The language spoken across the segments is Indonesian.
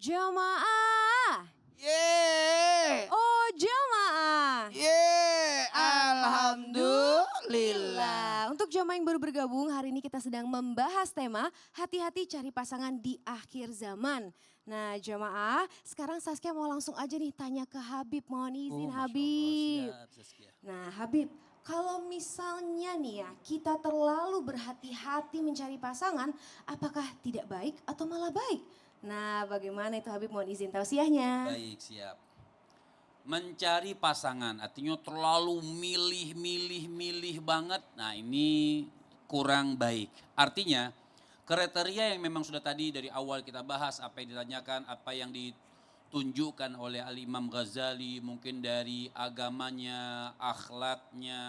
Jamaah. Yeay. Oh jamaah. Yeay. Alhamdulillah. Untuk jamaah yang baru bergabung, hari ini kita sedang membahas tema hati-hati cari pasangan di akhir zaman. Nah jamaah, sekarang Saskia mau langsung aja nih tanya ke Habib. Mohon izin Masya Allah, Habib. siap, Saskia. Nah Habib, kalau misalnya nih ya kita terlalu berhati-hati mencari pasangan, apakah tidak baik atau malah baik? Nah bagaimana itu Habib, mohon izin tausiahnya. Baik, siap. Mencari pasangan artinya terlalu milih banget. Nah ini kurang baik. Artinya kriteria yang memang sudah tadi dari awal kita bahas, apa yang ditanyakan, apa yang ditunjukkan oleh Al-Imam Ghazali, mungkin dari agamanya, akhlaknya,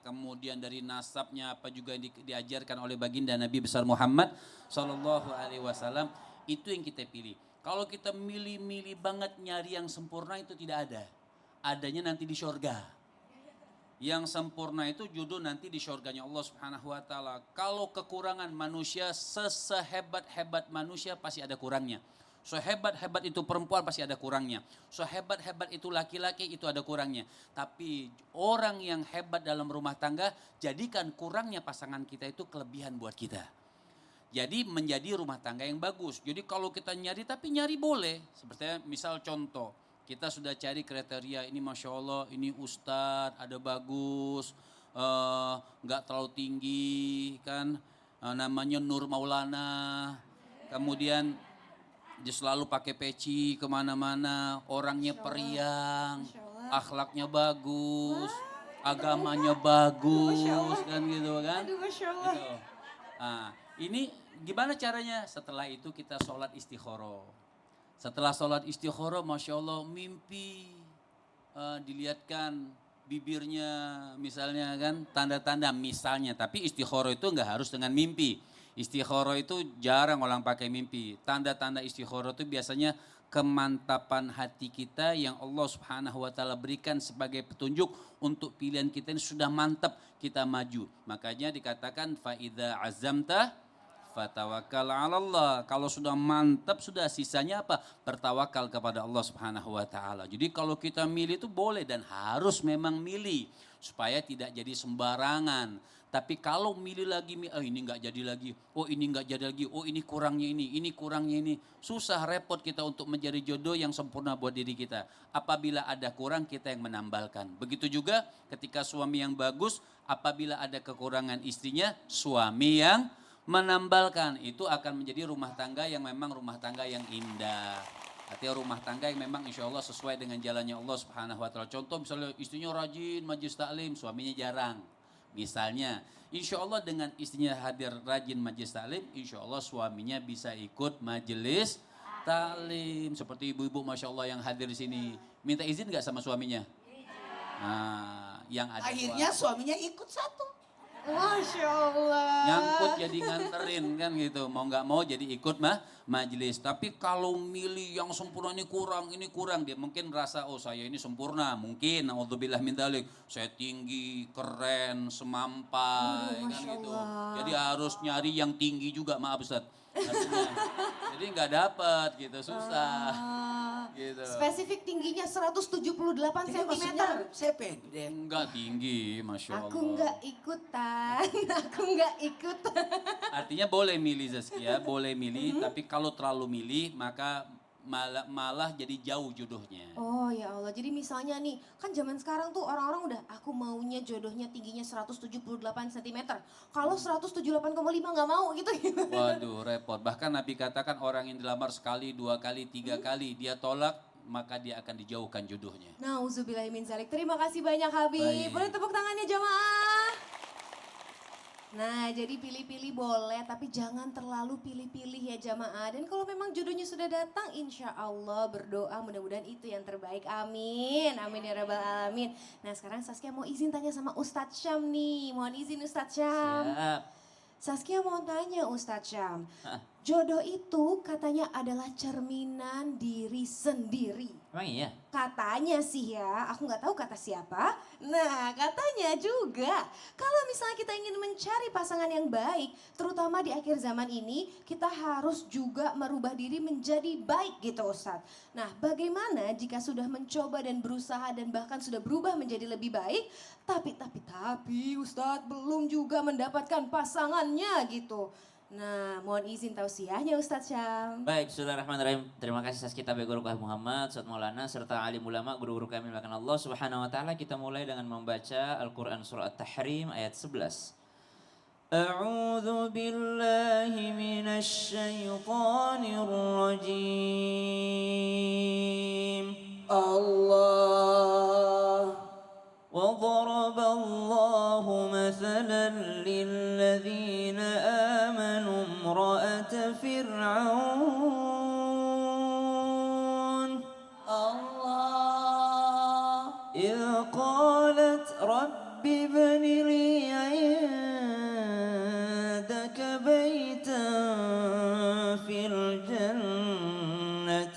kemudian dari nasabnya, apa juga yang diajarkan oleh baginda Nabi besar Muhammad Sallallahu Alaihi Wasallam, itu yang kita pilih. Kalau kita milih-milih banget nyari yang sempurna itu tidak ada. Adanya nanti di syurga. Yang sempurna itu jodoh nanti di syurganya Allah Subhanahu wa taala. Kalau kekurangan manusia, sehebat-hebat manusia pasti ada kurangnya. Sehebat-hebat itu perempuan pasti ada kurangnya. Sehebat-hebat itu laki-laki itu ada kurangnya. Tapi orang yang hebat dalam rumah tangga, jadikan kurangnya pasangan kita itu kelebihan buat kita. Jadi menjadi rumah tangga yang bagus. Jadi kalau kita nyari, tapi nyari boleh. Seperti misal contoh, kita sudah cari kriteria ini Masya Allah, ini Ustadz, ada bagus, nggak terlalu tinggi kan, namanya Nur Maulana. Kemudian dia selalu pakai peci kemana-mana, orangnya periang, akhlaknya bagus, agamanya bagus, kan gitu kan. Aduh Masya Allah. Gitu. Nah, ini gimana caranya? Setelah itu kita sholat istikharah. Setelah sholat istikharah, Masya Allah mimpi dilihatkan bibirnya misalnya kan, tanda-tanda misalnya. Tapi istikharah itu enggak harus dengan mimpi. Istikharah itu jarang orang pakai mimpi. Tanda-tanda istikharah itu biasanya kemantapan hati kita yang Allah Subhanahu wa taala berikan sebagai petunjuk untuk pilihan kita ini sudah mantap, kita maju. Makanya dikatakan fa idza azamta fatawakkal 'ala Allah. Kalau sudah mantap, sudah sisanya apa? Bertawakal kepada Allah Subhanahu wa taala. Jadi kalau kita milih itu boleh dan harus memang milih supaya tidak jadi sembarangan. Tapi kalau milih lagi, oh ini enggak jadi lagi, oh ini enggak jadi lagi, oh ini kurangnya ini. Susah repot kita untuk mencari jodoh yang sempurna buat diri kita. Apabila ada kurang, kita yang menambalkan. Begitu juga ketika suami yang bagus, apabila ada kekurangan istrinya, suami yang menambalkan. Itu akan menjadi rumah tangga yang memang rumah tangga yang indah. Artinya rumah tangga yang memang insya Allah sesuai dengan jalannya Allah Subhanahu wa taala. Contoh misalnya istrinya rajin majelis taklim, suaminya jarang. Misalnya, insya Allah dengan istrinya hadir rajin majelis taklim, insya Allah suaminya bisa ikut majelis taklim. Seperti ibu-ibu Masya Allah yang hadir di sini. Minta izin gak sama suaminya? Nah, yang ada akhirnya suaminya ikut satu. Masya Allah. nyangkut jadi nganterin kan gitu. Mau gak mau jadi ikut majelis. Tapi kalau milih yang sempurna ini kurang. Dia mungkin rasa oh saya ini sempurna. Mungkin naudzubillah min dzalik. Saya tinggi, keren, semampai kan gitu. Jadi harus nyari yang tinggi juga, maaf Ustaz. Jadi gak dapet gitu, susah. Gitu. Spesifik tingginya 178 Jadi cm. maksudnya saya pendek. Enggak tinggi, Masya Allah. Aku nggak ikutan, aku nggak ikutan. Artinya boleh milih Zaskia, boleh milih. Tapi kalau terlalu milih maka malah jadi jauh jodohnya. Oh ya Allah, jadi misalnya nih, kan zaman sekarang tuh orang-orang udah aku maunya jodohnya tingginya 178 cm. Kalau 178,5 nggak mau gitu. Waduh repot. Bahkan Nabi katakan orang yang dilamar sekali, 2 kali, 3 kali dia tolak, maka dia akan dijauhkan jodohnya. Nauzubillahi min dzalik. Terima kasih banyak Habib. Baik. Boleh tepuk tangannya jamaah. Nah jadi pilih-pilih boleh tapi jangan terlalu pilih-pilih ya jamaah. Dan kalau memang jodohnya sudah datang insya Allah berdoa mudah-mudahan itu yang terbaik. Amin. Amin ya rabbal alamin. Nah sekarang Saskia mau izin tanya sama Ustadz Syam nih. Mohon izin Ustadz Syam. Siap. Saskia mau tanya Ustadz Syam. Jodoh itu katanya adalah cerminan diri sendiri. Emang iya? Katanya sih ya, aku nggak tahu kata siapa. Nah, katanya juga kalau misalnya kita ingin mencari pasangan yang baik, terutama di akhir zaman ini, kita harus juga merubah diri menjadi baik gitu Ustadz. Nah, bagaimana jika sudah mencoba dan berusaha dan bahkan sudah berubah menjadi lebih baik, tapi Ustadz belum juga mendapatkan pasangannya gitu. Nah, mohon izin tausiahnya Ustadz Syam. Baik, Bismillahirrahmanirrahim. Terima kasih atas kita Guru Kah Muhammad, Ustaz Maulana, serta alim ulama, guru-guru kami melakukan Allah Subhanahu wa taala. Kita mulai dengan membaca Al-Qur'an surah At-Tahrim ayat 11. A'udzu billahi minasy syaithanir rajim. Allah وضرب الله مثلا للذين آمنوا امرأة فرعون Allah إذ قالت رب ابن لي عندك بيتا في الجنة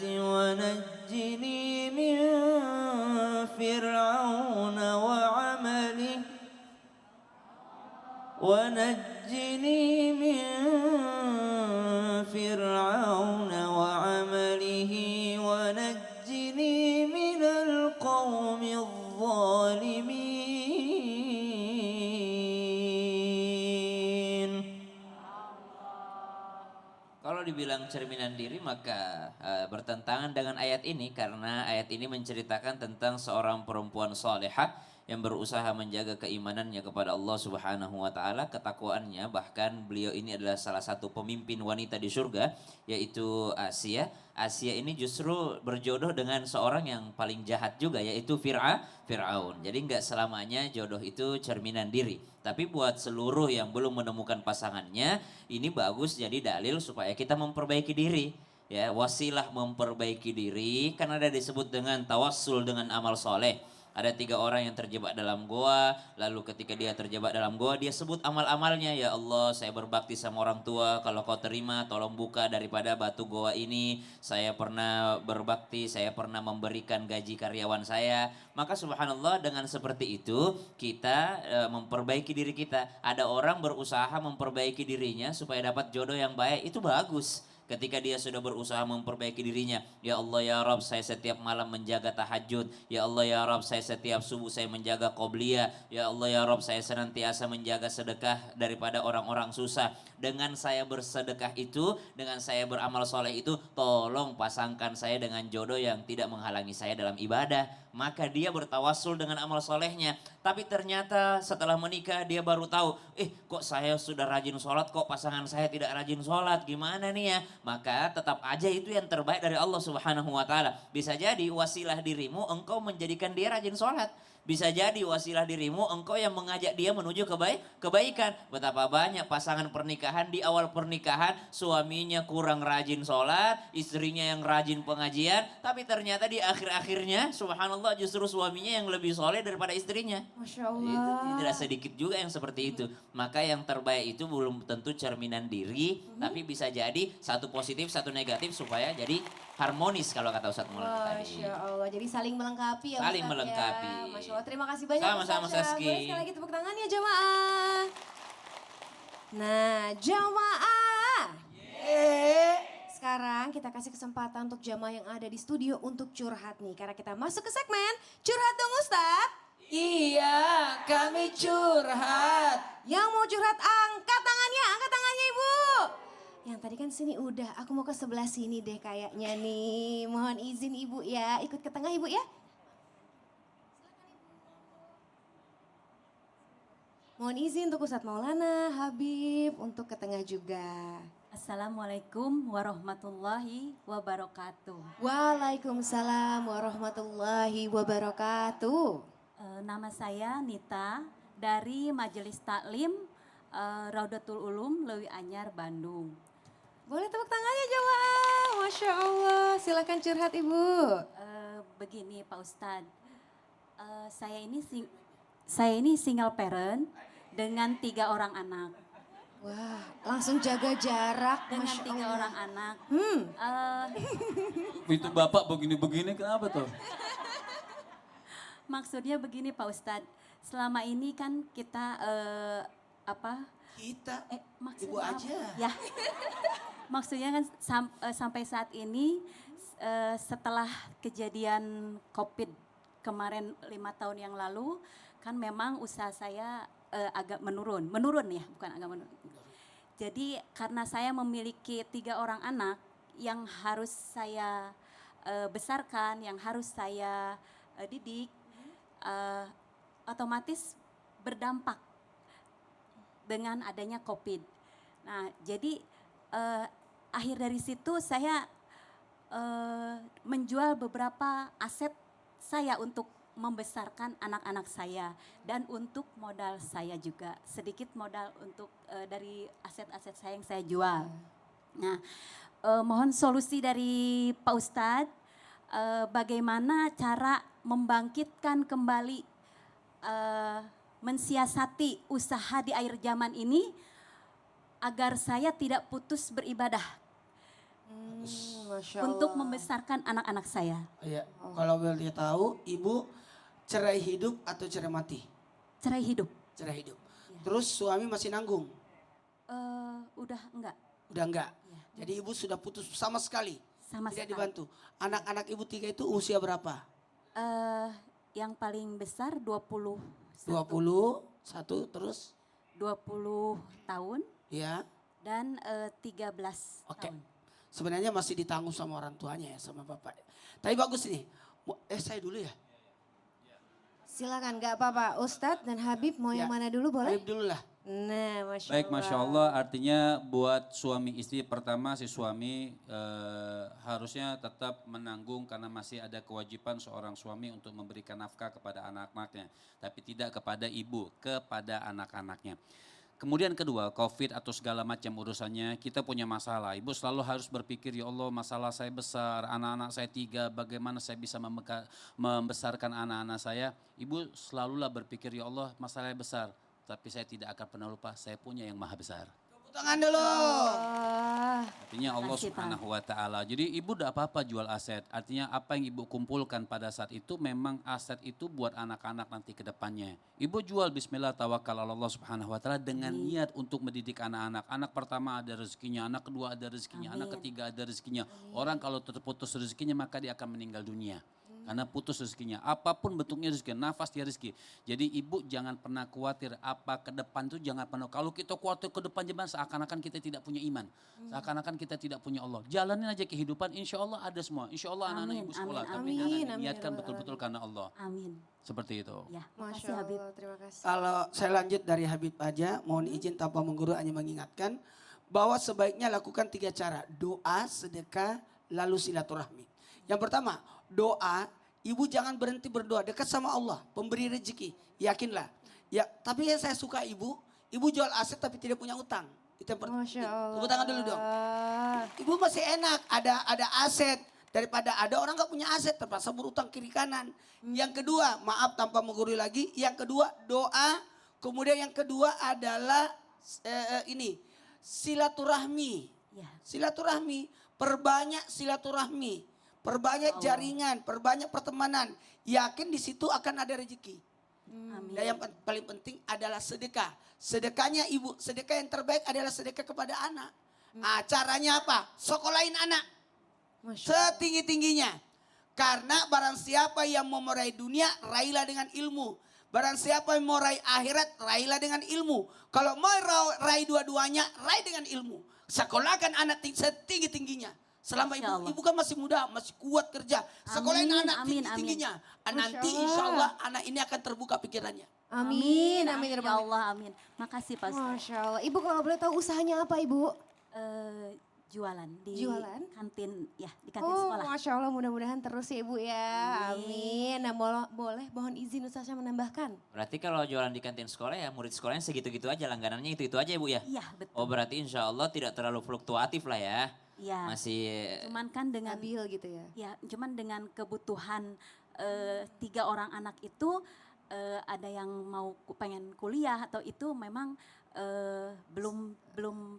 ونجني من فرعون وعمله ونجني من فرعون وعمله ونجني من القوم الظالمين. Kalau dibilang cerminan diri maka bertentangan dengan ayat ini karena ayat ini menceritakan tentang seorang perempuan salehah yang berusaha menjaga keimanannya kepada Allah Subhanahu wa taala, ketakwaannya, bahkan beliau ini adalah salah satu pemimpin wanita di surga yaitu Asia. Asia ini justru berjodoh dengan seorang yang paling jahat juga yaitu Fir'aun. Jadi nggak selamanya jodoh itu cerminan diri. Tapi buat seluruh yang belum menemukan pasangannya, ini bagus jadi dalil supaya kita memperbaiki diri. Ya, wasilah memperbaiki diri kan ada disebut dengan tawassul dengan amal soleh. Ada 3 orang yang terjebak dalam goa, lalu ketika dia terjebak dalam goa dia sebut amal-amalnya, ya Allah saya berbakti sama orang tua, kalau kau terima tolong buka daripada batu goa ini, saya pernah berbakti, saya pernah memberikan gaji karyawan saya. Maka subhanallah dengan seperti itu kita memperbaiki diri kita. Ada orang berusaha memperbaiki dirinya supaya dapat jodoh yang baik, itu bagus. Ketika dia sudah berusaha memperbaiki dirinya, ya Allah ya Rabb saya setiap malam menjaga tahajud, ya Allah ya Rabb saya setiap subuh saya menjaga qobliyah, ya Allah ya Rabb saya senantiasa menjaga sedekah daripada orang-orang susah. Dengan saya bersedekah itu, dengan saya beramal soleh itu, tolong pasangkan saya dengan jodoh yang tidak menghalangi saya dalam ibadah. Maka dia bertawassul dengan amal solehnya. Tapi ternyata setelah menikah dia baru tahu, kok saya sudah rajin sholat, kok pasangan saya tidak rajin sholat, gimana nih ya? Maka tetap aja itu yang terbaik dari Allah Subhanahu wa taala. Bisa jadi wasilah dirimu engkau menjadikan dia rajin sholat. Bisa jadi wasilah dirimu engkau yang mengajak dia menuju kebaikan. Betapa banyak pasangan pernikahan di awal pernikahan suaminya kurang rajin sholat, istrinya yang rajin pengajian, tapi ternyata di akhir-akhirnya subhanallah justru suaminya yang lebih soleh daripada istrinya. Masya Itu Allah. tidak sedikit juga yang seperti itu. Maka yang terbaik itu belum tentu cerminan diri, tapi bisa jadi satu positif, satu negatif supaya jadi harmonis kalau kata Ustadz Maulana tadi. Masya Allah, jadi saling melengkapi ya Saling Ustadz melengkapi. ya. Masya Allah, terima kasih banyak Sama-sama, Ustadz Syam. Saski. Boleh sekali lagi tepuk tangan ya jamaah. Nah jamaah. Sekarang kita kasih kesempatan untuk jamaah yang ada di studio untuk curhat nih. Karena kita masuk ke segmen Curhat Dong Ustadz. Iya kami curhat. Yang mau curhat angkat tangannya Ibu. Yang tadi kan sini udah, aku mau ke sebelah sini deh kayaknya nih. Mohon izin Ibu ya, ikut ke tengah Ibu ya. Mohon izin untuk Ustadz Maulana, Habib, untuk ke tengah juga. Assalamualaikum warahmatullahi wabarakatuh. Waalaikumsalam warahmatullahi wabarakatuh. Nama saya Nita dari Majelis Taklim Raudatul Ulum Leuwi Anyar Bandung. Boleh tepuk tangannya jamaah, Masya Allah. Silakan curhat Ibu. Begini Pak Ustadz, saya ini single parent dengan 3 orang anak. Wah, Langsung jaga jarak. dengan Masya 3 Allah. orang anak. Itu bapak begini-begini kenapa tuh? Maksudnya begini Pak Ustadz, selama ini kan kita Kita, maksud ibu maaf. aja. Ya. Maksudnya kan sampai saat ini setelah kejadian COVID kemarin 5 tahun yang lalu kan memang usaha saya agak menurun ya, bukan agak menurun. Jadi karena saya memiliki 3 orang anak yang harus saya besarkan, yang harus saya didik, otomatis berdampak dengan adanya COVID. Nah, jadi akhir dari situ saya menjual beberapa aset saya untuk membesarkan anak-anak saya dan untuk modal saya juga. Sedikit modal untuk dari aset-aset saya yang saya jual. Nah, mohon solusi dari Pak Ustadz, bagaimana cara membangkitkan kembali mensiasati usaha di akhir zaman ini agar saya tidak putus beribadah Masya untuk Allah. membesarkan anak-anak saya. Ya, kalau boleh tahu, ibu cerai hidup atau cerai mati? Cerai hidup. Cerai hidup. Terus suami masih nanggung? Udah enggak, Udah enggak? Ya. Jadi ibu sudah putus sama sekali? sama Tidak sekali. dibantu. Anak-anak ibu 3 itu usia berapa? Yang paling besar 20 21, terus? 20 tahun Ya. dan 13 Oke. tahun. Sebenarnya masih ditanggung sama orang tuanya ya, sama bapak. Tapi bagus nih. Saya dulu ya? Silakan, gak apa-apa. Ustadz dan Habib mau yang Ya. mana dulu boleh? Habib dulu lah. Nah, Masya Baik, Allah. Masya Allah, artinya buat suami istri, pertama si suami harusnya tetap menanggung karena masih ada kewajiban seorang suami untuk memberikan nafkah kepada anak-anaknya. Tapi tidak kepada ibu, kepada anak-anaknya. Kemudian kedua, COVID atau segala macam urusannya, kita punya masalah. Ibu selalu harus berpikir, ya Allah masalah saya besar, anak-anak saya 3, bagaimana saya bisa membesarkan anak-anak saya. Ibu selalulah berpikir, ya Allah masalahnya besar. Tapi saya tidak akan pernah lupa, saya punya yang maha besar. Tepuk tangan dulu. Artinya Allah Makasih, Pak. Subhanahu wa taala. Jadi ibu tidak apa-apa jual aset. Artinya apa yang ibu kumpulkan pada saat itu memang aset itu buat anak-anak nanti ke depannya. Ibu jual bismillah tawakal ala Allah Subhanahu wa taala dengan niat untuk mendidik anak-anak. Anak pertama ada rezekinya, anak kedua ada rezekinya, anak Amin. ketiga ada rezekinya. Orang kalau terputus rezekinya maka dia akan meninggal dunia. Karena putus rezekinya. Apapun bentuknya rezeki, nafas dia rezeki. Jadi ibu jangan pernah khawatir apa ke depan itu jangan pernah. Kalau kita khawatir ke depan zaman seakan-akan kita tidak punya iman. Seakan-akan kita tidak punya Allah. Jalanin aja kehidupan insya Allah ada semua. Insya Allah anak-anak Amin, ibu sekolah. amin, Tapi amin. jangan Amin, diniatkan amin. betul-betul karena Allah. Amin. Seperti itu. Ya, Masya makasih Habib. Allah, terima kasih. Kalau saya lanjut dari Habib aja, mohon izin tanpa menggurui hanya mengingatkan bahwa sebaiknya lakukan 3 cara. Doa, sedekah, lalu silaturahmi. Yang pertama, doa, ibu jangan berhenti berdoa, dekat sama Allah, pemberi rezeki, yakinlah. Ya, tapi yang saya suka ibu jual aset tapi tidak punya utang. Itu yang pertama. Masya Allah. Tepuk tangan dulu dong. Ibu masih enak, ada aset. Daripada ada orang gak punya aset, terpaksa berutang kiri kanan. Yang kedua, maaf tanpa menggurui lagi. Yang kedua, doa. Kemudian yang kedua adalah silaturahmi. Ya. Silaturahmi, perbanyak silaturahmi. Perbanyak jaringan, perbanyak pertemanan. Yakin di situ akan ada rezeki. Amin. Dan yang paling penting adalah sedekah. Sedekahnya ibu, sedekah yang terbaik adalah sedekah kepada anak. Nah, caranya apa? Sekolahin anak. Masya Allah. Setinggi-tingginya. Karena barang siapa yang mau meraih dunia, raihlah dengan ilmu. Barang siapa yang mau raih akhirat, raihlah dengan ilmu. Kalau mau raih dua-duanya, raih dengan ilmu. Sekolahkan anak setinggi-tingginya. Selama Masya Allah. ibu kan masih muda, masih kuat kerja. Sekolahin Amin, anak amin, tinggi-tingginya. Nanti Masya insya Allah. Allah anak ini akan terbuka pikirannya. Amin, amin, ya ya Rabbal Allah, amin. Makasih Pak Ustadz. Masya Allah. Ibu kalau boleh tahu usahanya apa Ibu? Jualan di Jualan? kantin, ya di kantin Oh, sekolah. Masya Allah, mudah-mudahan terus ya Ibu ya. Amin. Nah, boleh mohon izin Ustazah menambahkan. Berarti kalau jualan di kantin sekolah ya murid sekolahnya segitu-gitu aja, langganannya itu-itu aja ya Bu ya? Iya betul. Oh berarti insya Allah tidak terlalu fluktuatif lah ya. Iya. Masih Cuman kan dengan Stabil gitu ya. ya, cuman dengan kebutuhan 3 orang anak itu ada yang mau pengen kuliah atau itu memang belum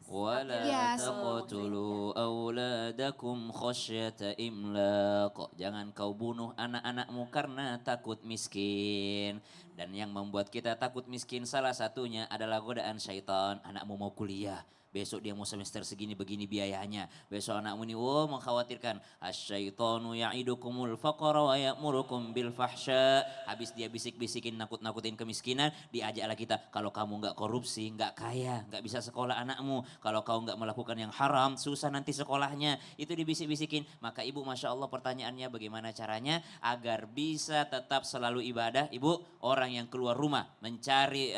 ولا Ya, تقتلوا أولادكم خشية إملاق. Jangan kau bunuh anak-anakmu karena takut miskin. Dan yang membuat kita takut miskin salah satunya adalah godaan syaitan. Anakmu mau kuliah, besok dia mau semester segini begini biayanya. Besok anakmu ini mengkhawatirkan. Asyaitonu ya'idukumul faqara wa ya'murukum bil fahsya. Habis dia bisik-bisikin nakut-nakutin kemiskinan, diajaklah kita, kalau kamu nggak korupsi, nggak kaya, nggak bisa sekolah anakmu. Kalau kau nggak melakukan yang haram, susah nanti sekolahnya. Itu dibisik-bisikin. Maka ibu, masya Allah, pertanyaannya bagaimana caranya agar bisa tetap selalu ibadah? Ibu, orang yang keluar rumah mencari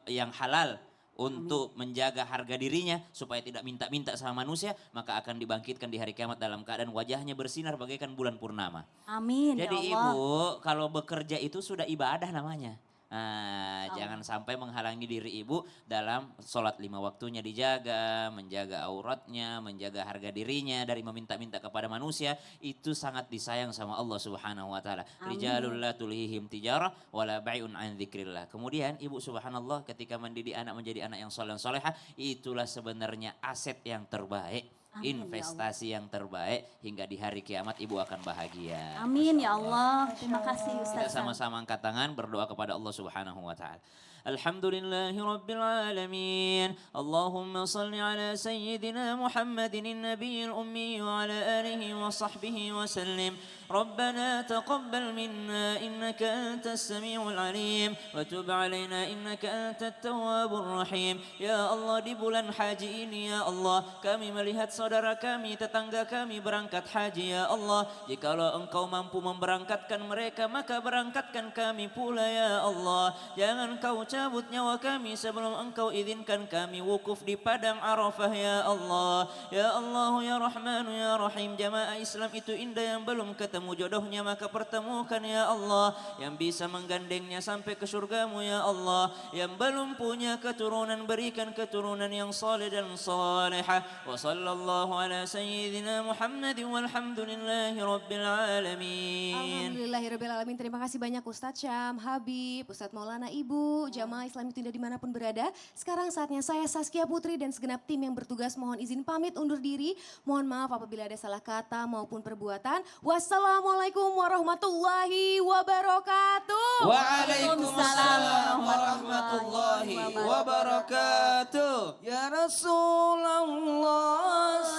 yang halal untuk menjaga harga dirinya supaya tidak minta-minta sama manusia, maka akan dibangkitkan di hari kiamat dalam keadaan wajahnya bersinar bagaikan bulan purnama. Amin ya Jadi Allah. ibu, kalau bekerja itu sudah ibadah namanya. Nah, jangan sampai menghalangi diri ibu dalam sholat 5 waktunya dijaga, menjaga auratnya, menjaga harga dirinya dari meminta-minta kepada manusia. Itu sangat disayang sama Allah Subhanahu wa taala. Amin. Rijalul la tulhihim tijarah wala bai'un an dzikrillah. Kemudian ibu, subhanallah, ketika mendidik anak menjadi anak yang saleh dan salehah, itulah sebenarnya aset yang terbaik. Amin, ya Allah. Investasi yang terbaik hingga di hari kiamat ibu akan bahagia. Amin ya Allah. Terima kasih Kita Ustaz. sama-sama angkat tangan berdoa kepada Allah Subhanahu wa taala. Alhamdulillahi rabbil alamin. Allahumma salli ala sayyidina Muhammadin nabiyil ummi wa ala alihi wa sahbihi wa sallim. ربنا تقبل منا إنك أنت السميع العليم وتب علينا إنك أنت التواب الرحيم. Ya Allah, di bulan haji ini ya Allah, kami melihat saudara kami, tetangga kami berangkat haji ya Allah. Jikalau engkau mampu memberangkatkan mereka, maka berangkatkan kami pula ya Allah. Jangan kau cabut nyawa kami sebelum engkau izinkan kami wukuf di padang Arafah ya Allah. Ya Allah ya Rahman ya Rahim. Jamaah Islam itu indah yang belum ketemu jodohnya, maka pertemukan ya Allah. Yang bisa menggandengnya sampai ke surgamu ya Allah. Yang belum punya keturunan, berikan keturunan yang saleh dan salihah. Wa sallallahu ala sayyidina Muhammad walhamdulillahi rabbil alamin. Alhamdulillahirrabbilalamin. Terima kasih banyak Ustadz Syam, Habib, Ustadz Maulana, Ibu, jamaah Islam itu dimanapun berada. Sekarang saatnya saya Saskia Putri dan segenap tim yang bertugas mohon izin pamit undur diri. Mohon maaf apabila ada salah kata maupun perbuatan. Wassalamualaikum warahmatullahi wabarakatuh. Waalaikumsalam warahmatullahi wabarakatuh. Ya Rasulullah,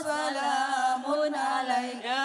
salamun alaika.